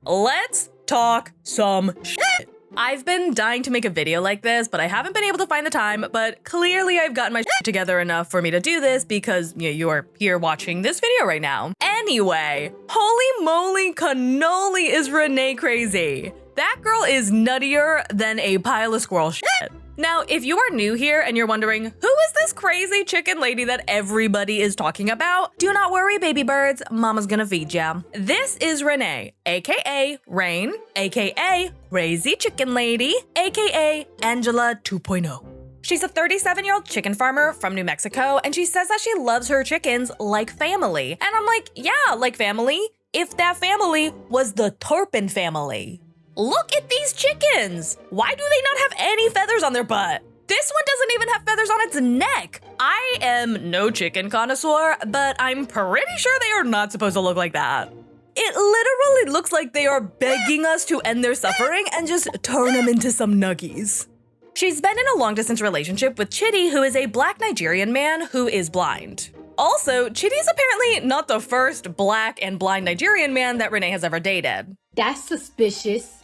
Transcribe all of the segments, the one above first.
let's talk some shit. I've been dying to make a video like this, but I haven't been able to find the time, but clearly I've gotten my shit together enough for me to do this because you're here watching this video right now. Anyway, holy moly cannoli is Rayne crazy. That girl is nuttier than a pile of squirrel shit. Now, if you are new here and you're wondering, who is this crazy chicken lady that everybody is talking about? Do not worry, baby birds, mama's gonna feed ya. This is Rayne, aka Rayne, aka Crazy Chicken Lady, aka Angela 2.0. She's a 37-year-old chicken farmer from New Mexico, and she says that she loves her chickens like family. And I'm like, yeah, like family, if that family was the Turpin family. Look at these chickens! Why do they not have any feathers on their butt? This one doesn't even have feathers on its neck. I am no chicken connoisseur, but I'm pretty sure they are not supposed to look like that. It literally looks like they are begging us to end their suffering and just turn them into some nuggies. She's been in a long-distance relationship with Chitty, who is a black Nigerian man who is blind. Also, Chitty's apparently not the first black and blind Nigerian man that Rayne has ever dated. That's suspicious.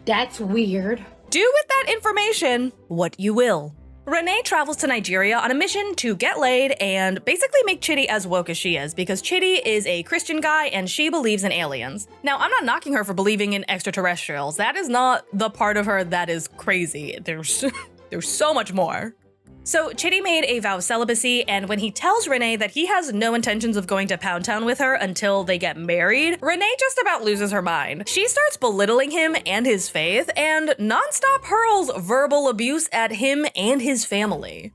That's weird. Do with that information what you will. Rayne travels to Nigeria on a mission to get laid and basically make Chitty as woke as she is, because Chitty is a Christian guy and she believes in aliens. Now, I'm not knocking her for believing in extraterrestrials. That is not the part of her that is crazy. There's so much more. So Chitty made a vow of celibacy, and when he tells Rayne that he has no intentions of going to Pound Town with her until they get married, Rayne just about loses her mind. She starts belittling him and his faith, and nonstop hurls verbal abuse at him and his family.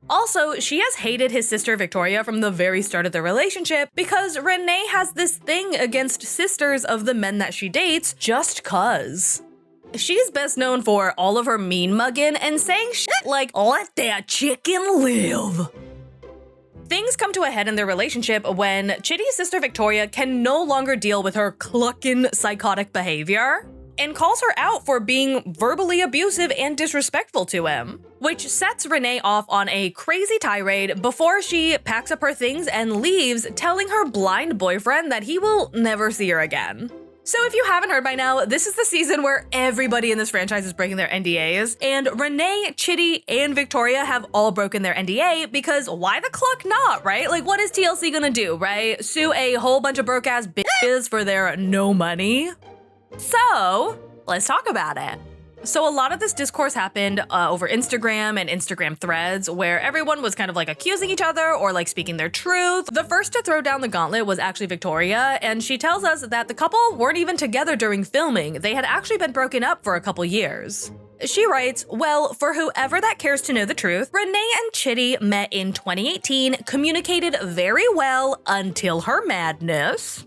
Also, she has hated his sister Victoria from the very start of the relationship because Rayne has this thing against sisters of the men that she dates just cuz. She's best known for all of her mean mugging and saying shit like, let that chicken live. Things come to a head in their relationship when Chitty's sister Victoria can no longer deal with her clucking psychotic behavior and calls her out for being verbally abusive and disrespectful to him, which sets Rayne off on a crazy tirade before she packs up her things and leaves, telling her blind boyfriend that he will never see her again. So if you haven't heard by now, this is the season where everybody in this franchise is breaking their NDAs, and Rayne, Chitty, and Victoria have all broken their NDA because why the cluck not, right? Like, what is TLC gonna do, right? Sue a whole bunch of broke-ass bitches for their no money? So, let's talk about it. So a lot of this discourse happened over Instagram and Instagram threads where everyone was kind of like accusing each other or like speaking their truth. The first to throw down the gauntlet was actually Victoria, and she tells us that the couple weren't even together during filming. They had actually been broken up for a couple years. She writes, well, for whoever that cares to know the truth, Rayne and Chitty met in 2018, communicated very well until her madness.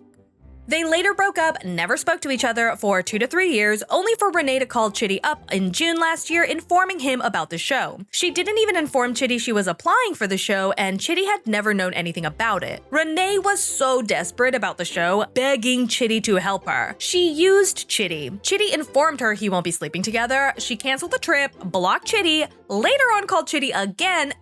They later broke up, never spoke to each other for 2 to 3 years, only for Rayne to call Chitty up in June last year, informing him about the show. She didn't even inform Chitty she was applying for the show, and Chitty had never known anything about it. Rayne was so desperate about the show, begging Chitty to help her. She used Chitty. Chitty informed her he won't be sleeping together. She canceled the trip, blocked Chitty, later on called Chitty again,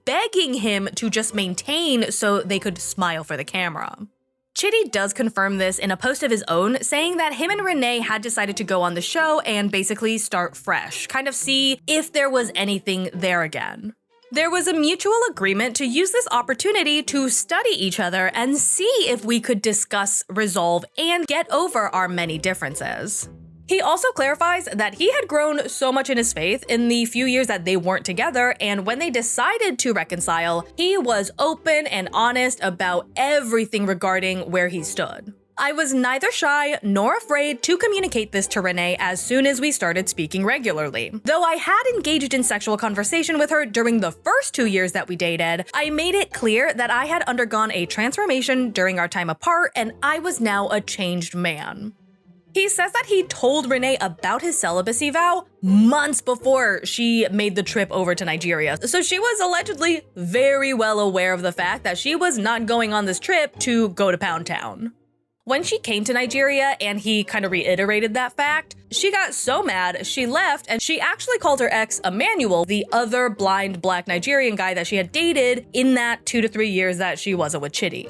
begging him to just maintain so they could smile for the camera. Chitty does confirm this in a post of his own, saying that him and Rayne had decided to go on the show and basically start fresh, kind of see if there was anything there again. There was a mutual agreement to use this opportunity to study each other and see if we could discuss, resolve, and get over our many differences. He also clarifies that he had grown so much in his faith in the few years that they weren't together, and when they decided to reconcile, he was open and honest about everything regarding where he stood. I was neither shy nor afraid to communicate this to Rayne as soon as we started speaking regularly. Though I had engaged in sexual conversation with her during the first 2 years that we dated, I made it clear that I had undergone a transformation during our time apart and I was now a changed man. He says that he told Rayne about his celibacy vow months before she made the trip over to Nigeria. So she was allegedly very well aware of the fact that she was not going on this trip to go to Pound Town. When she came to Nigeria and he kind of reiterated that fact, she got so mad she left and she actually called her ex Emmanuel, the other blind black Nigerian guy that she had dated in that 2 to 3 years that she wasn't with Chitty.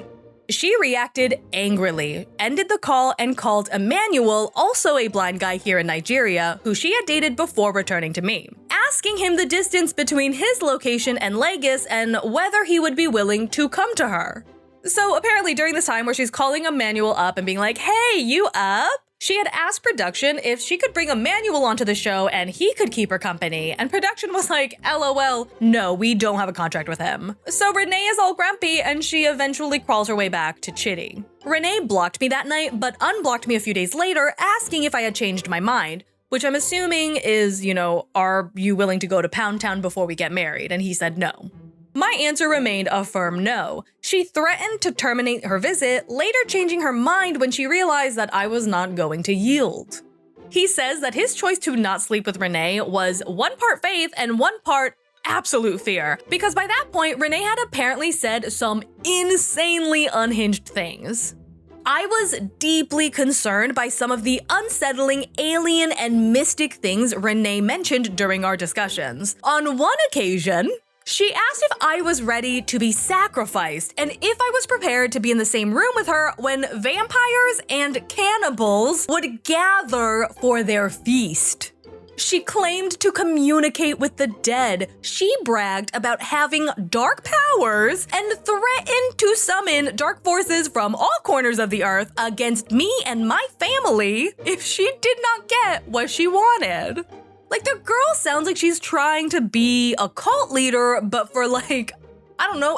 She reacted angrily, ended the call, and called Emmanuel, also a blind guy here in Nigeria, who she had dated before returning to me, asking him the distance between his location and Lagos and whether he would be willing to come to her. So apparently during this time where she's calling Emmanuel up and being like, "Hey, you up?" she had asked production if she could bring Emmanuel onto the show and he could keep her company, and production was like, "LOL, no, we don't have a contract with him." So Rayne is all grumpy and she eventually crawls her way back to Chitty. Rayne blocked me that night, but unblocked me a few days later, asking if I had changed my mind, which I'm assuming is, are you willing to go to Pound Town before we get married? And he said no. My answer remained a firm no. She threatened to terminate her visit, later changing her mind when she realized that I was not going to yield. He says that his choice to not sleep with Rayne was one part faith and one part absolute fear, because by that point, Rayne had apparently said some insanely unhinged things. I was deeply concerned by some of the unsettling alien and mystic things Rayne mentioned during our discussions. On one occasion, she asked if I was ready to be sacrificed and if I was prepared to be in the same room with her when vampires and cannibals would gather for their feast. She claimed to communicate with the dead. She bragged about having dark powers and threatened to summon dark forces from all corners of the earth against me and my family if she did not get what she wanted. Like, the girl sounds like she's trying to be a cult leader, but for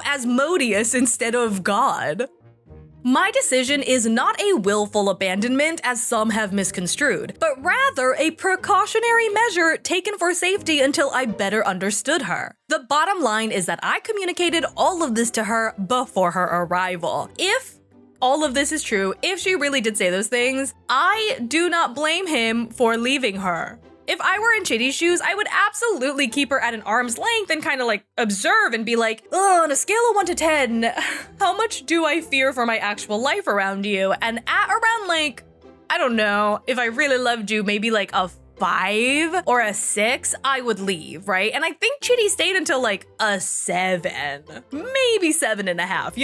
Asmodeus instead of God. My decision is not a willful abandonment, as some have misconstrued, but rather a precautionary measure taken for safety until I better understood her. The bottom line is that I communicated all of this to her before her arrival. If all of this is true, if she really did say those things, I do not blame him for leaving her. If I were in Chitty's shoes, I would absolutely keep her at an arm's length and kind of observe and be like, "Oh, on a scale of 1 to 10, how much do I fear for my actual life around you?" And at around I don't know, if I really loved you, maybe a 5 or a 6, I would leave, right? And I think Chitty stayed until a 7, maybe 7.5,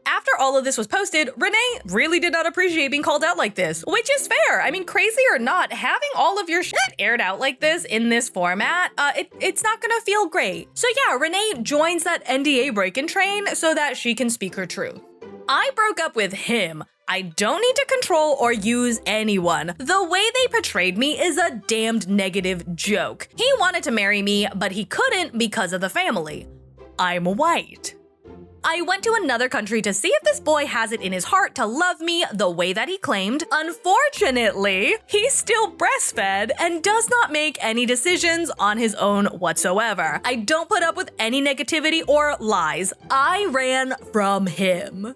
After all of this was posted, Rayne really did not appreciate being called out like this, which is fair. I mean, crazy or not, having all of your shit aired out like this in this format, it's not gonna feel great. So yeah, Rayne joins that NDA break-in train so that she can speak her truth. I broke up with him. I don't need to control or use anyone. The way they portrayed me is a damned negative joke. He wanted to marry me, but he couldn't because of the family. I'm white. I went to another country to see if this boy has it in his heart to love me the way that he claimed. Unfortunately, he's still breastfed and does not make any decisions on his own whatsoever. I don't put up with any negativity or lies. I ran from him.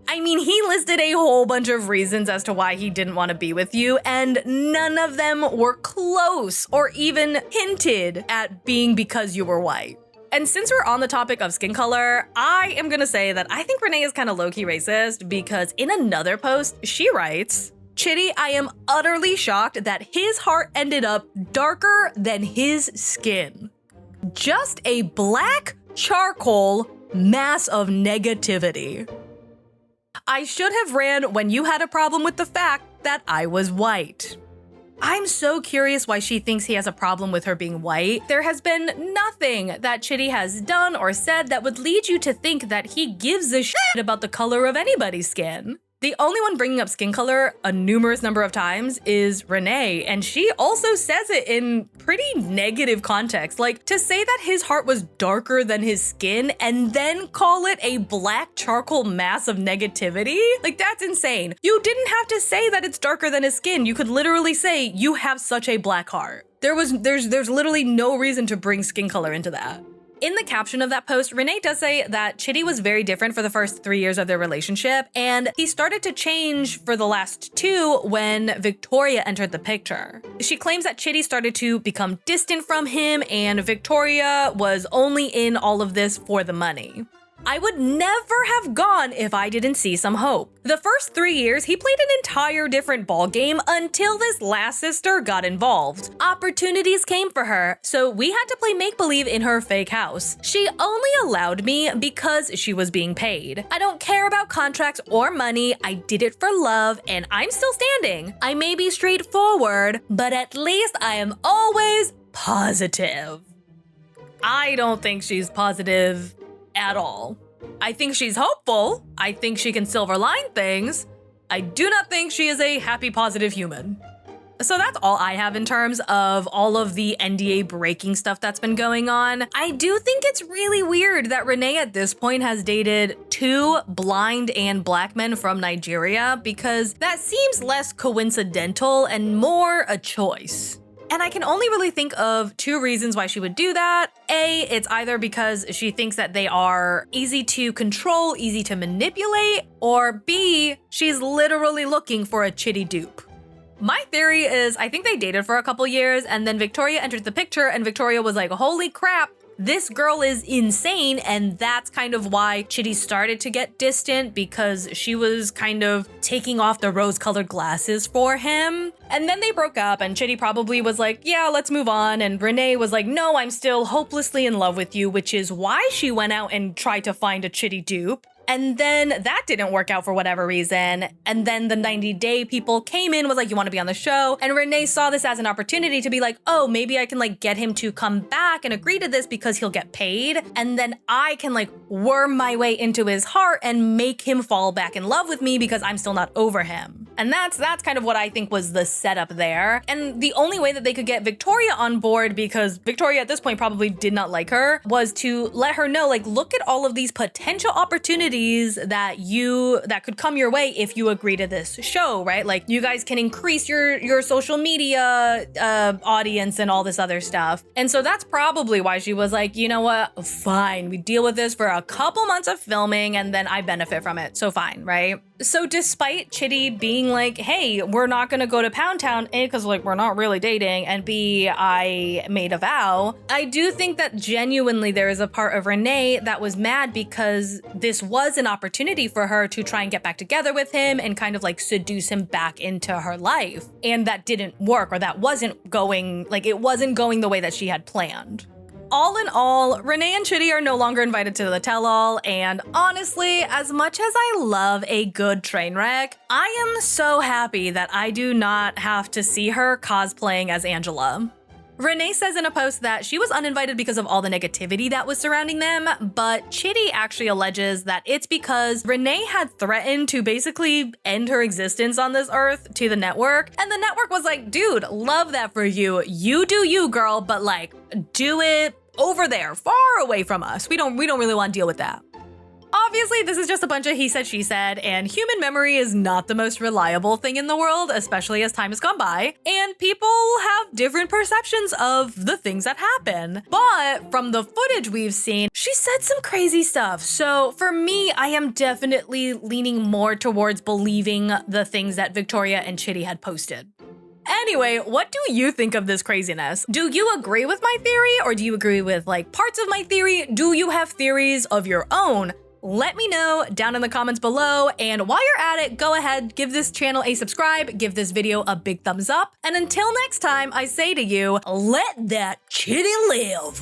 I mean, he listed a whole bunch of reasons as to why he didn't want to be with you, and none of them were close or even hinted at being because you were white. And since we're on the topic of skin color, I am gonna say that I think Rayne is kind of low-key racist, because in another post, she writes, "Chitty, I am utterly shocked that his heart ended up darker than his skin. Just a black charcoal mass of negativity. I should have ran when you had a problem with the fact that I was white." I'm so curious why she thinks he has a problem with her being white. There has been nothing that Chitty has done or said that would lead you to think that he gives a shit about the color of anybody's skin. The only one bringing up skin color a numerous number of times is Rayne, and she also says it in pretty negative context. To say that his heart was darker than his skin and then call it a black charcoal mass of negativity? That's insane. You didn't have to say that it's darker than his skin. You could literally say you have such a black heart. There's literally no reason to bring skin color into that. In the caption of that post, Rayne does say that Chitty was very different for the first 3 years of their relationship, and he started to change for the last 2 when Victoria entered the picture. She claims that Chitty started to become distant from him, and Victoria was only in all of this for the money. I would never have gone if I didn't see some hope. The first 3 years, he played an entire different ballgame until this last sister got involved. Opportunities came for her, so we had to play make-believe in her fake house. She only allowed me because she was being paid. I don't care about contracts or money, I did it for love, and I'm still standing. I may be straightforward, but at least I am always positive. I don't think she's positive at all. I think she's hopeful. I think she can silver line things. I do not think she is a happy, positive human. So that's all I have in terms of all of the NDA breaking stuff that's been going on. I do think it's really weird that Rayne at this point has dated 2 blind and black men from Nigeria, because that seems less coincidental and more a choice. And I can only really think of 2 reasons why she would do that. A, it's either because she thinks that they are easy to control, easy to manipulate, or B, she's literally looking for a chitty dupe. My theory is I think they dated for a couple years and then Victoria entered the picture and Victoria was like, holy crap, this girl is insane, and that's kind of why Chitty started to get distant, because she was kind of taking off the rose-colored glasses for him. And then they broke up and Chitty probably was like, yeah, let's move on. And Rayne was like, no, I'm still hopelessly in love with you, which is why she went out and tried to find a Chitty dupe. And then that didn't work out for whatever reason. And then the 90-day people came in, was like, you want to be on the show? And Rayne saw this as an opportunity to be like, oh, maybe I can like get him to come back and agree to this because he'll get paid. And then I can like worm my way into his heart and make him fall back in love with me because I'm still not over him. And that's kind of what I think was the setup there. And the only way that they could get Victoria on board, because Victoria at this point probably did not like her, was to let her know, like, look at all of these potential opportunities that could come your way if you agree to this show, right? Like, you guys can increase your social media audience and all this other stuff. And so that's probably why she was like, you know what, fine, we deal with this for a couple months of filming and then I benefit from it, so fine, right? So despite Chitty being like, hey, we're not gonna go to Pound Town, A, because like we're not really dating, and B, I made a vow, I do think that genuinely there is a part of Rayne that was mad because this was an opportunity for her to try and get back together with him and kind of like seduce him back into her life. And that didn't work, or that wasn't going, like it wasn't going the way that she had planned. All in all, Rayne and Chitty are no longer invited to the tell-all, and honestly, as much as I love a good train wreck, I am so happy that I do not have to see her cosplaying as Angela. Rayne says in a post that she was uninvited because of all the negativity that was surrounding them, but Chitty actually alleges that it's because Rayne had threatened to basically end her existence on this earth to the network, and the network was like, dude, love that for you. You do you, girl, but like, do it over there, far away from us. We don't really want to deal with that. Obviously, this is just a bunch of he said, she said, and human memory is not the most reliable thing in the world, especially as time has gone by, and people have different perceptions of the things that happen. But from the footage we've seen, she said some crazy stuff. So for me, I am definitely leaning more towards believing the things that Victoria and Chitty had posted. Anyway, what do you think of this craziness? Do you agree with my theory, or do you agree with like parts of my theory? Do you have theories of your own? Let me know down in the comments below, and while you're at it, go ahead, give this channel a subscribe, give this video a big thumbs up, and until next time, I say to you, let that chitty live.